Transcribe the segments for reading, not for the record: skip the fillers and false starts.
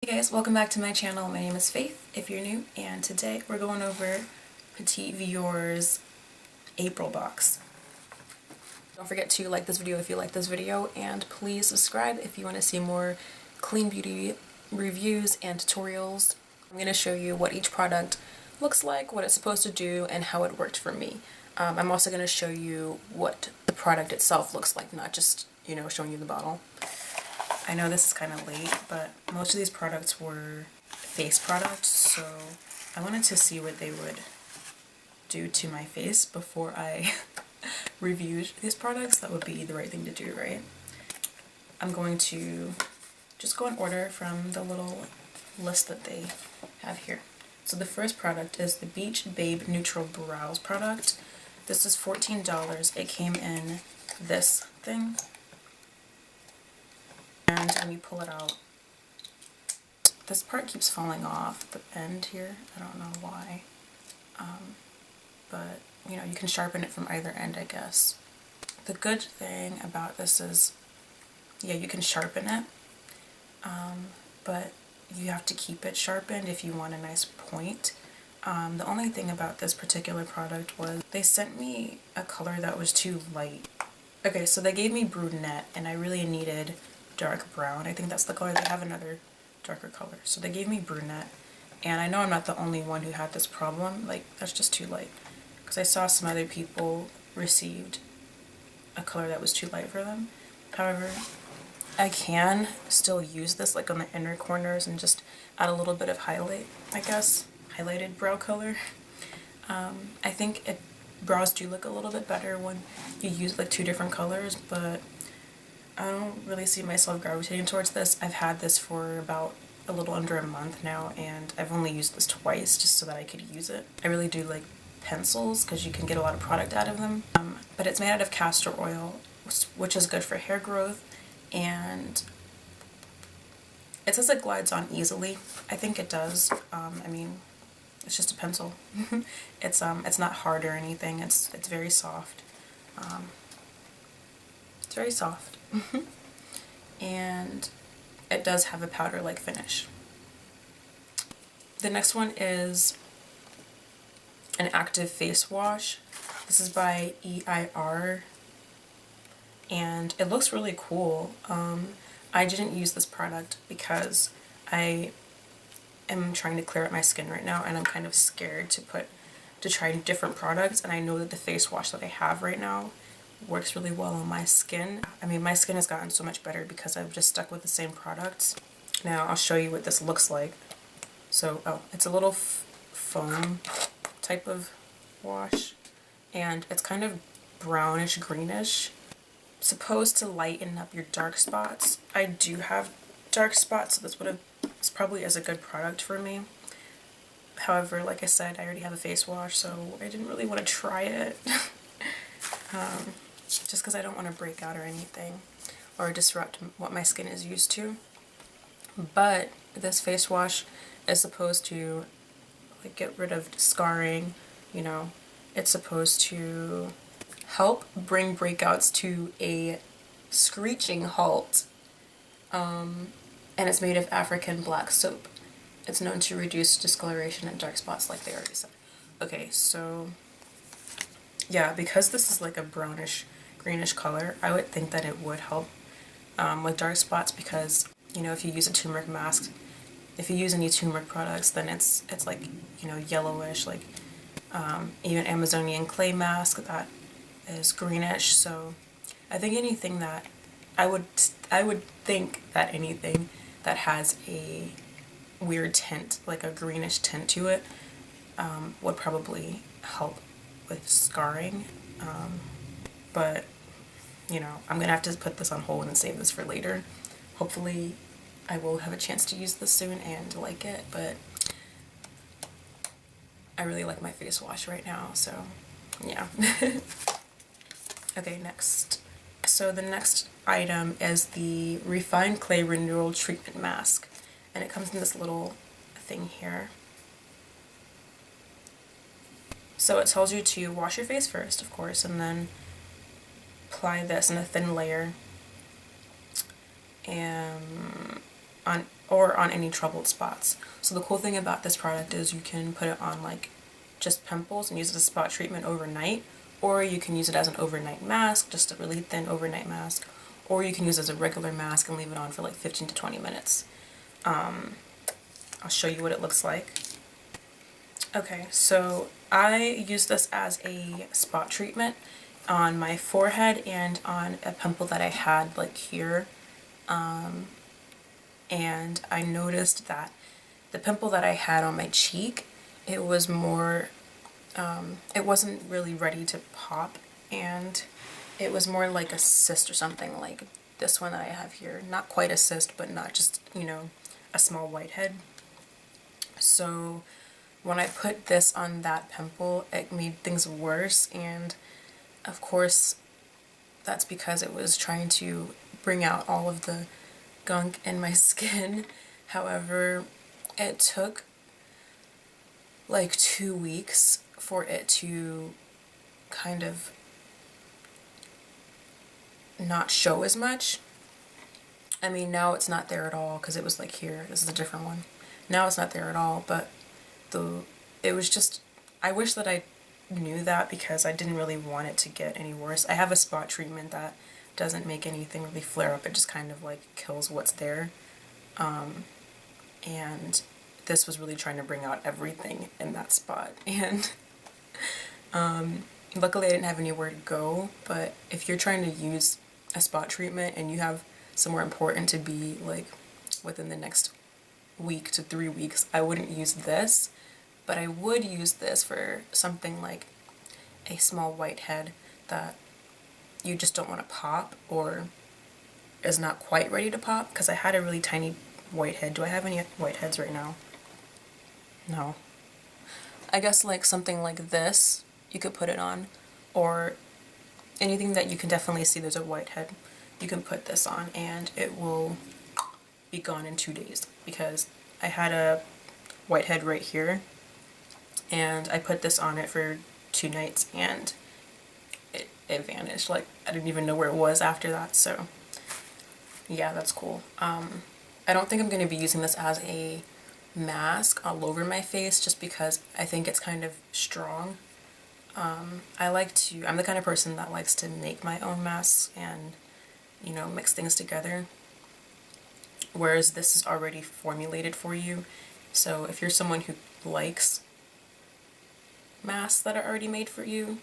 Hey guys, welcome back to my channel. My name is Faith, if you're new, and today we're going over Petit Vour's April box. Don't forget to like this video if you like this video, and please subscribe if you want to see more clean beauty reviews and tutorials. I'm going to show you what each product looks like, what it's supposed to do, and how it worked for me. I'm also going to show you what the product itself looks like, not just, showing you the bottle. I know this is kind of late, but most of these products were face products, so I wanted to see what they would do to my face before I reviewed these products. That would be the right thing to do, right? I'm going to just go in order from the little list that they have here. So the first product is the Beach Babe Neutral Brows product. This is $14. It came in this thing. And when you pull it out, this part keeps falling off the end here. I don't know why. But, you can sharpen it from either end, I guess. The good thing about this is, yeah, you can sharpen it, but you have to keep it sharpened if you want a nice point. The only thing about this particular product was they sent me a color that was too light. Okay, so they gave me brunette, and I really needed dark brown. I think that's the color. They have another darker color. So they gave me brunette, and I know I'm not the only one who had this problem. Like, that's just too light. Because I saw some other people received a color that was too light for them. However, I can still use this like on the inner corners and just add a little bit of highlight, I guess. Highlighted brow color. I think brows do look a little bit better when you use like two different colors, but I don't really see myself gravitating towards this. I've had this for about a little under a month now, and I've only used this twice just so that I could use it. I really do like pencils because you can get a lot of product out of them. But it's made out of castor oil, which is good for hair growth, and it says it glides on easily. I think it does. I mean, it's just a pencil. It's not hard or anything. It's very soft. It's very soft. And it does have a powder-like finish. The next one is an active face wash. This is by EIR, and it looks really cool. I didn't use this product because I am trying to clear up my skin right now, and I'm kind of scared to try different products, and I know that the face wash that I have right now works really well on my skin. I mean, my skin has gotten so much better because I've just stuck with the same products. Now I'll show you what this looks like. So, it's a little foam type of wash, and it's kind of brownish greenish. Supposed to lighten up your dark spots. I do have dark spots, so this probably is a good product for me. However, like I said, I already have a face wash, so I didn't really want to try it. Just because I don't want to break out or anything or disrupt what my skin is used to. But this face wash is supposed to like get rid of scarring, it's supposed to help bring breakouts to a screeching halt. And it's made of African black soap. It's known to reduce discoloration and dark spots, like they already said. Okay, so yeah, because this is like a brownish greenish color, I would think that it would help with dark spots, because if you use a turmeric mask, if you use any turmeric products, then it's like yellowish, like even Amazonian clay mask that is greenish. So I think anything that I would think that anything that has a weird tint, like a greenish tint to it, would probably help with scarring. But I'm gonna have to put this on hold and save this for later. Hopefully I will have a chance to use this soon and like it, but I really like my face wash right now, so yeah. Okay, next. So the next item is the Refined Clay Renewal Treatment Mask, and it comes in this little thing here. So it tells you to wash your face first, of course, and then apply this in a thin layer and on or on any troubled spots. So the cool thing about this product is you can put it on like just pimples and use it as a spot treatment overnight, or you can use it as an overnight mask, just a really thin overnight mask, or you can use it as a regular mask and leave it on for like 15 to 20 minutes. I'll show you what it looks like. Okay, so I use this as a spot treatment on my forehead and on a pimple that I had like here. And I noticed that the pimple that I had on my cheek, it was more, it wasn't really ready to pop, and it was more like a cyst or something, like this one that I have here. Not quite a cyst, but not just, you know, a small whitehead. So when I put this on that pimple, it made things worse, and of course that's because it was trying to bring out all of the gunk in my skin. However, it took like 2 weeks for it to kind of not show as much. I mean, now it's not there at all because it was like here. This is a different one. Now it's not there at all, but it was just, I wish that I knew that because I didn't really want it to get any worse. I have a spot treatment that doesn't make anything really flare up. It just kind of like kills what's there. And this was really trying to bring out everything in that spot. And luckily I didn't have anywhere to go, but if you're trying to use a spot treatment and you have somewhere important to be like within the next week to 3 weeks, I wouldn't use this, but I would use this for something like a small whitehead that you just don't want to pop or is not quite ready to pop, because I had a really tiny whitehead. Do I have any whiteheads right now? No. I guess like something like this you could put it on, or anything that you can definitely see there's a whitehead, you can put this on and it will be gone in 2 days, because I had a whitehead right here and I put this on it for 2 nights and it vanished. Like, I didn't even know where it was after that. So yeah, that's cool. I don't think I'm going to be using this as a mask all over my face just because I think it's kind of strong. I'm the kind of person that likes to make my own masks and, you know, mix things together, whereas this is already formulated for you. So if you're someone who likes masks that are already made for you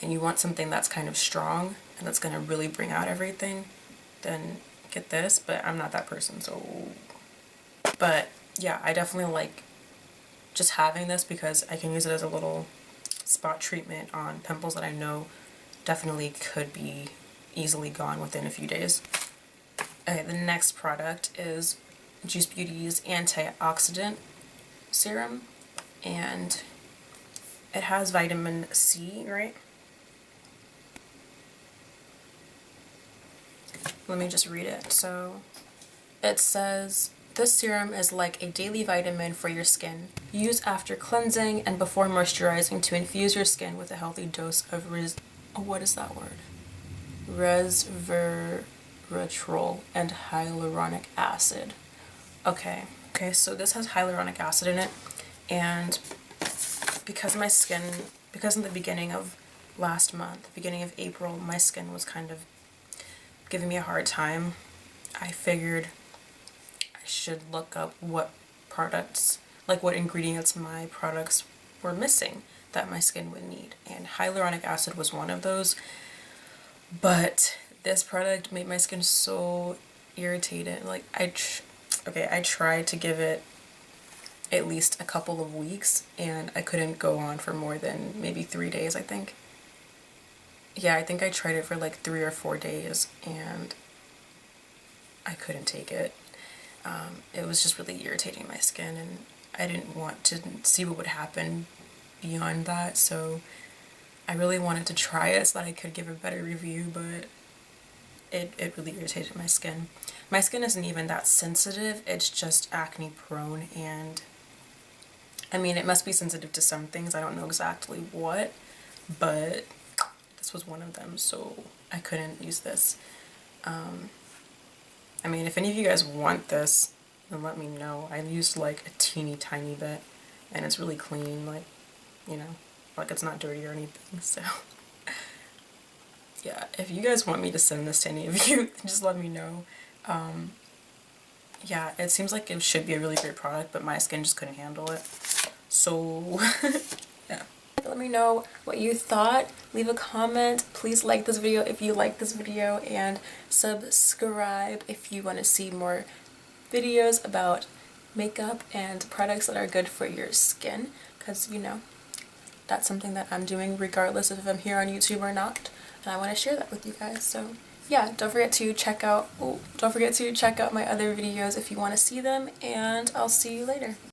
and you want something that's kind of strong and that's going to really bring out everything, then get this. But I'm not that person, so... But yeah, I definitely like just having this because I can use it as a little spot treatment on pimples that I know definitely could be easily gone within a few days. Okay, the next product is Juice Beauty's antioxidant serum, and it has vitamin C, right? Let me just read it. So it says, this serum is like a daily vitamin for your skin. Use after cleansing and before moisturizing to infuse your skin with a healthy dose of what is that word? Resveratrol and hyaluronic acid. Okay, so this has hyaluronic acid in it, and because in the beginning of last month, beginning of April, my skin was kind of giving me a hard time, I figured I should look up what products, like what ingredients my products were missing that my skin would need, and hyaluronic acid was one of those. But this product made my skin so irritated. Like, I tried to give it at least a couple of weeks and I couldn't go on for more than maybe 3 days, I think. Yeah, I think I tried it for like 3 or 4 days and I couldn't take it. It was just really irritating my skin, and I didn't want to see what would happen beyond that, so I really wanted to try it so that I could give a better review, but it really irritated my skin. My skin isn't even that sensitive, it's just acne prone, and I mean, it must be sensitive to some things, I don't know exactly what, but this was one of them, so I couldn't use this. I mean, if any of you guys want this, then let me know. I used like a teeny tiny bit, and it's really clean, like, you know, like it's not dirty or anything, so yeah, if you guys want me to send this to any of you, just let me know. Yeah, it seems like it should be a really great product, but my skin just couldn't handle it. So, yeah. Let me know what you thought. Leave a comment. Please like this video if you like this video, and subscribe if you want to see more videos about makeup and products that are good for your skin, because, you know, that's something that I'm doing regardless of if I'm here on YouTube or not, and I want to share that with you guys. So yeah, don't forget to check out my other videos if you want to see them, and I'll see you later.